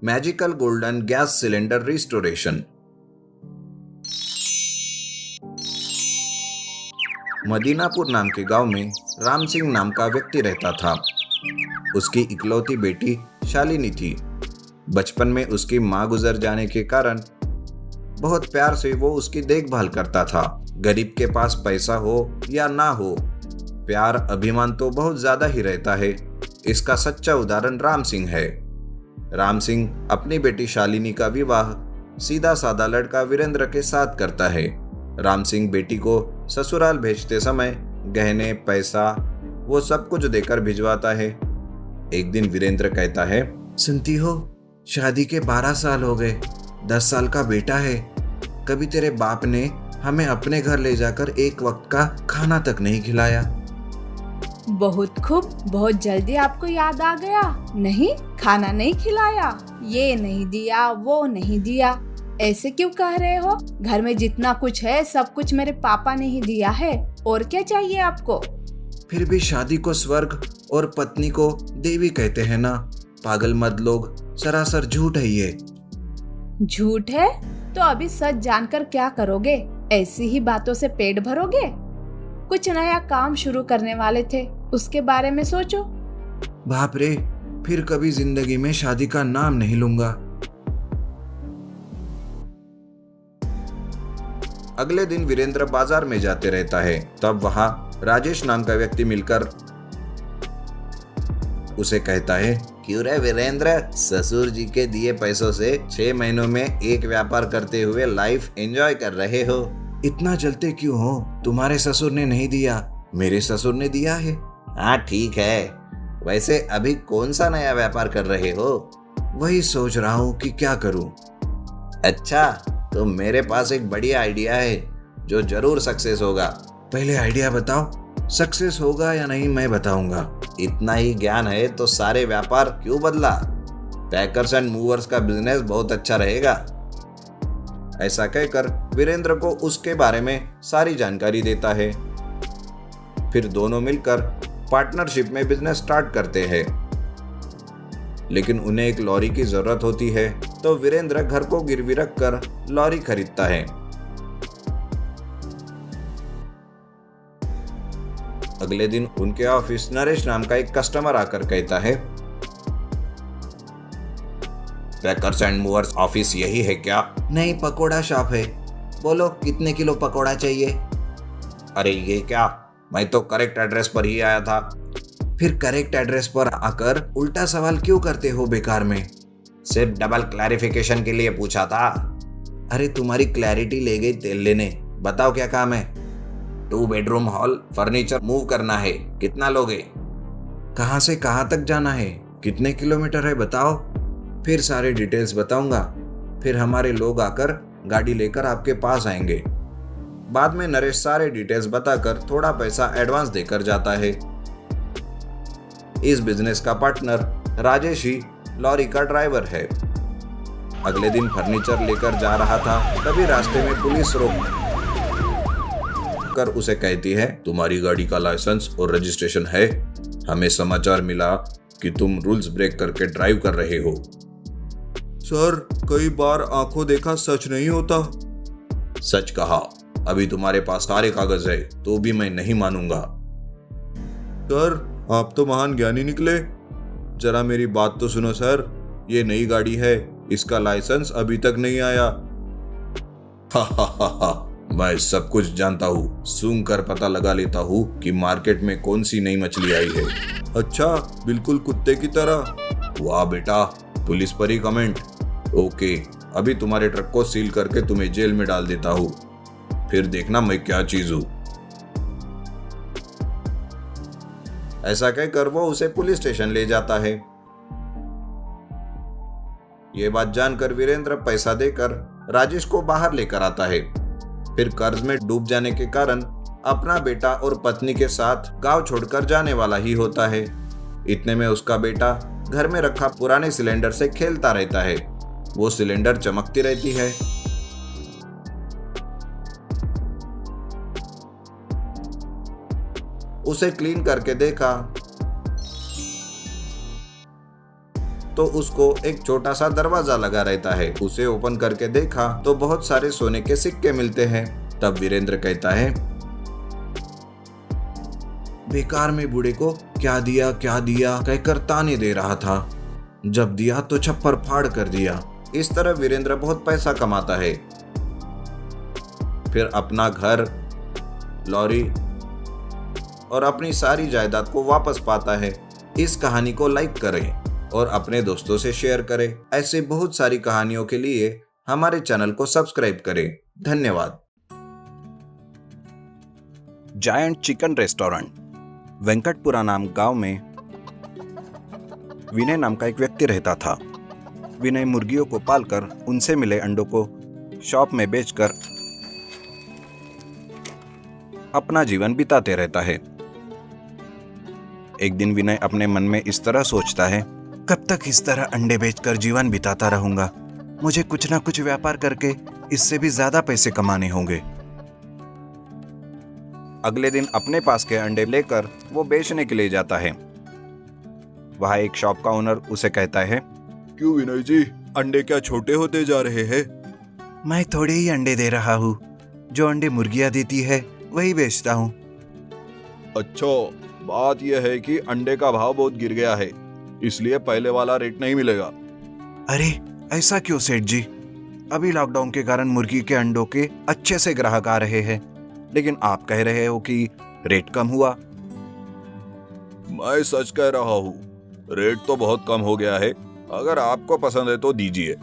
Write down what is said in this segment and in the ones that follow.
Magical golden gas cylinder restoration. Madinapur नाम के गांव में राम सिंह नाम का व्यक्ति रहता था। उसकी इकलौती बेटी शालिनी थी। बचपन में उसकी मां गुजर जाने के कारण बहुत प्यार से वो उसकी देखभाल करता था। गरीब के पास पैसा हो या ना हो, प्यार अभिमान तो बहुत ज्यादा ही रहता है। इसका सच्चा उदाहरण राम सिंह है। राम सिंह अपनी बेटी शालिनी का विवाह सीधा साधा लड़का वीरेंद्र के साथ करता है। राम सिंह बेटी को ससुराल भेजते समय गहने, पैसा वो सब कुछ देकर भिजवाता है। एक दिन वीरेंद्र कहता है, सुनती हो, शादी के 12 साल हो गए, 10 साल का बेटा है। कभी तेरे बाप ने हमें अपने घर ले जाकर एक वक्त का खाना तक नहीं खिलाया। बहुत खूब, बहुत जल्दी आपको याद आ गया। नहीं, खाना नहीं खिलाया, ये नहीं दिया, वो नहीं दिया, ऐसे क्यों कह रहे हो? घर में जितना कुछ है सब कुछ मेरे पापा ने ही दिया है, और क्या चाहिए आपको? फिर भी शादी को स्वर्ग और पत्नी को देवी कहते हैं ना। पागल मत लोग, सरासर झूठ है ये। झूठ है तो अभी सच जानकर क्या करोगे? ऐसी ही बातों से पेट भरोगे? कुछ नया काम शुरू करने वाले थे, उसके बारे में सोचो। बाप रे, फिर कभी जिंदगी में शादी का नाम नहीं लूंगा। अगले दिन वीरेंद्र बाजार में जाते रहता है। तब वहां राजेश नाम का व्यक्ति मिलकर उसे कहता है, क्यों रे वीरेंद्र, ससुर जी के दिए पैसों से 6 महीनों में एक व्यापार करते हुए लाइफ एंजॉय कर रहे हो। इतना जलते क्यों हो? तुम्हारे ससुर ने नहीं दिया, मेरे ससुर ने दिया है। हाँ ठीक है, वैसे अभी कौन सा नया व्यापार कर रहे हो? वही सोच रहा हूँ कि क्या करूँ। अच्छा, तो मेरे पास एक बढ़िया आइडिया है जो जरूर सक्सेस होगा। पहले आइडिया बताओ, सक्सेस होगा या नहीं मैं बताऊंगा। इतना ही ज्ञान है तो सारे व्यापार क्यों बदला? पैकर्स एंड मूवर्स का बिजनेस बहुत अच्छा रहेगा। ऐसा कहकर वीरेंद्र को उसके बारे में सारी जानकारी देता है। फिर दोनों मिलकर पार्टनरशिप में बिजनेस स्टार्ट करते हैं। लेकिन उन्हें एक लॉरी की जरूरत होती है, तो वीरेंद्र घर को गिरवी रखकर लॉरी खरीदता है। अगले दिन उनके ऑफिस नरेश नाम का एक कस्टमर आकर कहता है, पैकर्स एंड मूवर्स ऑफिस यही है क्या? नहीं, पकोड़ा शॉप है। बोलो कितने किलो पकोड़ा चाहिए? अरे ये क्या, मैं तो करेक्ट एड्रेस पर ही आया था। फिर करेक्ट एड्रेस पर आकर उल्टा सवाल क्यों करते हो बेकार में? सिर्फ डबल क्लैरिफिकेशन के लिए पूछा था। अरे तुम्हारी क्लैरिटी ले गई तेल लेने। बताओ क्या काम है? 2 बेडरूम हॉल, फर्नीचर मूव करना है। कितना लोगे? कहाँ से कहाँ तक जाना है? कितने किलोमीटर है बताओ। फिर सारे डिटेल्स बताऊंगा। फिर हमारे लोग आकर गाड़ी लेकर आपके पास आएंगे। बाद में नरेश सारे डिटेल्स बताकर थोड़ा पैसा एडवांस देकर जाता है। इस बिजनेस का पार्टनर राजेश ही लॉरी का ड्राइवर है। अगले दिन फर्नीचर लेकर जा रहा था, तभी रास्ते में पुलिस रोक कर उसे कहती है, तुम्हारी गाड़ी का लाइसेंस और रजिस्ट्रेशन है? हमें समाचार मिला कि तुम रूल्स ब्रेक करके ड्राइव कर रहे हो। सर, कई बार आंखों देखा सच नहीं होता। सच कहा। अभी तुम्हारे पास सारे कागज है तो भी मैं नहीं मानूंगा। सर, आप तो महान ज्ञानी निकले। जरा मेरी बात तो सुनो सर, ये नई गाड़ी है, इसका लाइसेंस अभी तक नहीं आया। हा हा हा हा, मैं सब कुछ जानता हूँ। सूंघ कर पता लगा लेता हूँ कि मार्केट में कौन सी नई मछली आई है। अच्छा, बिल्कुल कुत्ते की तरह। वाह बेटा, पुलिस पर ही कमेंट। ओके, अभी तुम्हारे ट्रक को सील करके तुम्हें जेल में डाल देता हूँ, फिर देखना मैं क्या चीज हूँ। ऐसा कहकर वो उसे पुलिस स्टेशन ले जाता है। ये बात जानकर वीरेंद्र पैसा देकर राजेश को बाहर लेकर आता है। फिर कर्ज में डूब जाने के कारण अपना बेटा और पत्नी के साथ गांव छोड़कर जाने वाला ही होता है। इतने में उसका बेटा घर में रखा पुराने सिलेंडर से खेलता रहता है। वो सिलेंडर चमकती रहती है। उसे क्लीन करके देखा तो उसको एक छोटा सा दरवाजा लगा रहता है। उसे ओपन करके देखा तो बहुत सारे सोने के सिक्के मिलते हैं। तब वीरेंद्र कहता है, बेकार में बूढ़े को क्या दिया कहकर ताने दे रहा था, जब दिया तो छप्पर फाड़ कर दिया। इस तरह वीरेंद्र बहुत पैसा कमाता है, फिर अपना घर, लॉरी और अपनी सारी जायदाद को वापस पाता है। इस कहानी को लाइक करें और अपने दोस्तों से शेयर करें। ऐसे बहुत सारी कहानियों के लिए हमारे चैनल को सब्सक्राइब करें। धन्यवाद। Giant chicken restaurant. वेंकटपुरा नाम गांव में विनय नाम का एक व्यक्ति रहता था। विनय मुर्गियों को पालकर उनसे मिले अंडों को शॉप में बेचकर अपना जीवन बिताते रहता है। एक दिन विनय अपने मन में इस तरह सोचता है, कब तक इस तरह अंडे बेचकर जीवन बिताता रहूंगा। मुझे कुछ ना कुछ व्यापार करके इससे भी ज्यादा पैसे कमाने होंगे। अगले दिन अपने पास के अंडे लेकर वो बेचने के लिए जाता है। वहां एक शॉप का ओनर उसे कहता है, क्यों विनय जी, अंडे क्या छोटे होते जा रहे हैं? मैं थोड़े ही अंडे दे रहा हूँ, जो अंडे मुर्गियां देती है वही बेचता हूँ। अच्छा, बात यह है कि अंडे का भाव बहुत गिर गया है, इसलिए पहले वाला रेट नहीं मिलेगा। अरे ऐसा क्यों सेठ जी? अभी लॉकडाउन के कारण मुर्गी के अंडों के अच्छे से ग्राहक आ रहे हैं, लेकिन आप कह रहे हो कि रेट कम हुआ। मैं सच कह रहा हूँ, रेट तो बहुत कम हो गया है। अगर आपको पसंद है तो दीजिए।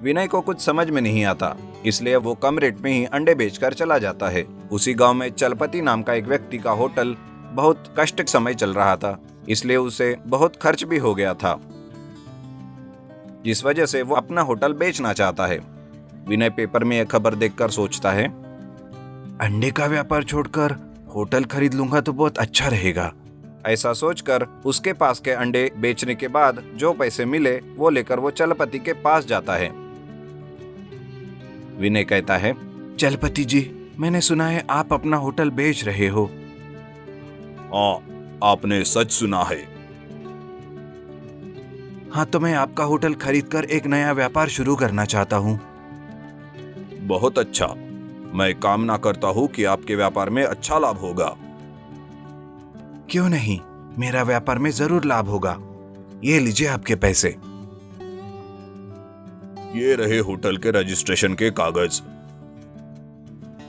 विनय को कुछ समझ में नहीं आता, इसलिए वो कम रेट में ही अंडे बेचकर चला जाता है। उसी गांव में चलपति नाम का एक व्यक्ति का होटल बहुत कष्ट समय चल रहा था, इसलिए उसे बहुत खर्च भी हो गया था, जिस वजह से वो अपना होटल बेचना चाहता है। विनय पेपर में यह खबर देखकर सोचता है, अंडे का व्यापार छोड़कर होटल खरीद लूंगा तो बहुत अच्छा रहेगा। ऐसा सोचकर उसके पास के अंडे बेचने के बाद जो पैसे मिले वो लेकर वो चलपति के पास जाता है। विनय कहता है, चलपति जी, मैंने सुना है आप अपना होटल बेच रहे हो। हाँ, आपने सच सुना है। हाँ, तो मैं आपका होटल खरीदकर एक नया व्यापार शुरू करना चाहता हूँ। बहुत अच्छा, मैं कामना करता हूँ कि आपके व्यापार में अच्छा लाभ होगा। क्यों नहीं, मेरा व्यापार में जरूर लाभ होगा। ये लीजिए आपके पैसे। ये रहे होटल के रजिस्ट्रेशन के कागज।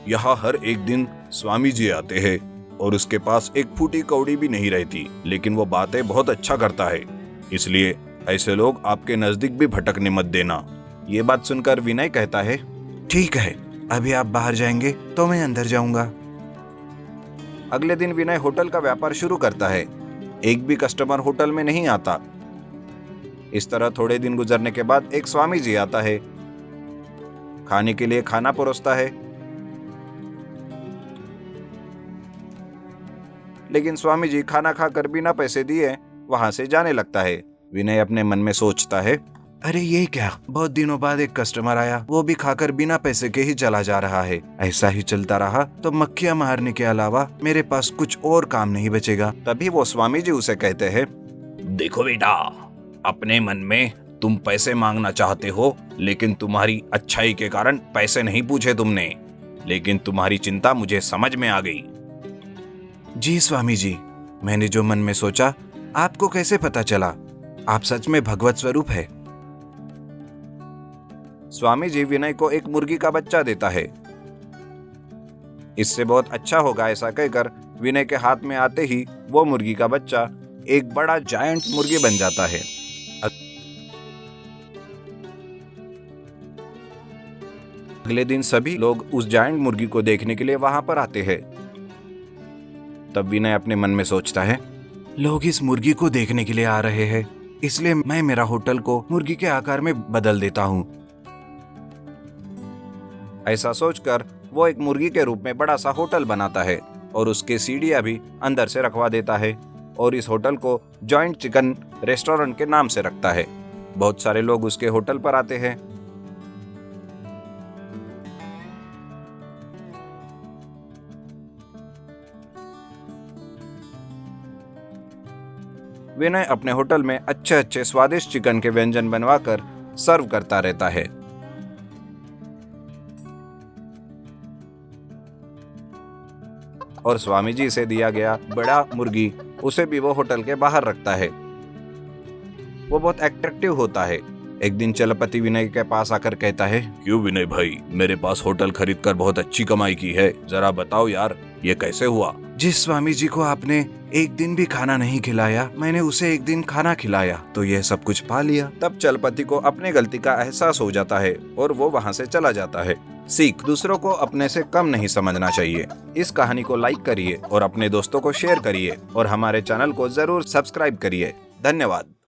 यहाँ हर एक दिन स्वामी जी आते हैं और उसके पास एक फूटी कौड़ी भी नहीं रहती, लेकिन वो बातें बहुत अच्छा करता है, इसलिए ऐसे लोग आपके नजदीक भी भटकने मत देना। ये बात सुनकर विनय कहता है, ठीक है, अभी आप बाहर जाएंगे तो मैं अंदर जाऊंगा। अगले दिन विनय होटल का व्यापार शुरू करता है। एक भी कस्टमर होटल में नहीं आता। इस तरह थोड़े दिन गुजरने के बाद एक स्वामी जी आता है, खाने के लिए खाना परोसता है, लेकिन स्वामी जी खाना खाकर बिना पैसे दिए वहां से जाने लगता है। विनय अपने मन में सोचता है, अरे ये क्या, बहुत दिनों बाद एक कस्टमर आया, वो भी खाकर बिना पैसे के ही चला जा रहा है। ऐसा ही चलता रहा तो मक्खियां मारने के अलावा मेरे पास कुछ और काम नहीं बचेगा। तभी वो स्वामी जी उसे कहते हैं, देखो बेटा, अपने मन में तुम पैसे मांगना चाहते हो, लेकिन तुम्हारी अच्छाई के कारण पैसे नहीं पूछे तुमने, लेकिन तुम्हारी चिंता मुझे समझ में आ गई। जी स्वामी जी, मैंने जो मन में सोचा आपको कैसे पता चला? आप सच में भगवत स्वरूप है। स्वामी जी विनय को एक मुर्गी का बच्चा देता है। इससे बहुत अच्छा होगा ऐसा कहकर विनय के हाथ में आते ही वो मुर्गी का बच्चा एक बड़ा जायंट मुर्गी बन जाता है। अगले दिन सभी लोग उस जायंट मुर्गी को देखने के लिए वहां पर आते हैं। तब विनय अपने मन में सोचता है, लोग इस मुर्गी को देखने के लिए आ रहे हैं, इसलिए मैं मेरा होटल को मुर्गी के आकार में बदल देता हूं। ऐसा सोचकर वो एक मुर्गी के रूप में बड़ा सा होटल बनाता है और उसके सीढ़ियां भी अंदर से रखवा देता है और इस होटल को जॉइंट चिकन रेस्टोरेंट के नाम से रखता है। बहुत सारे लोग उसके होटल पर आते हैं। विनय अपने होटल में अच्छे अच्छे स्वादिष्ट चिकन के व्यंजन बनवाकर सर्व करता रहता है। और स्वामी जी से दिया गया बड़ा मुर्गी उसे भी वो होटल के बाहर रखता है। वो बहुत अट्रैक्टिव होता है। एक दिन चलपति विनय के पास आकर कहता है, क्यों विनय भाई, मेरे पास होटल खरीद कर बहुत अच्छी कमाई की है, जरा बताओ यार ये कैसे हुआ। जिस स्वामी जी को आपने एक दिन भी खाना नहीं खिलाया, मैंने उसे एक दिन खाना खिलाया तो यह सब कुछ पा लिया। तब चलपति को अपने गलती का एहसास हो जाता है और वो वहाँ से चला जाता है। सीख, दूसरों को अपने से कम नहीं समझना चाहिए। इस कहानी को लाइक करिए और अपने दोस्तों को शेयर करिए और हमारे चैनल को जरूर सब्सक्राइब करिए। धन्यवाद।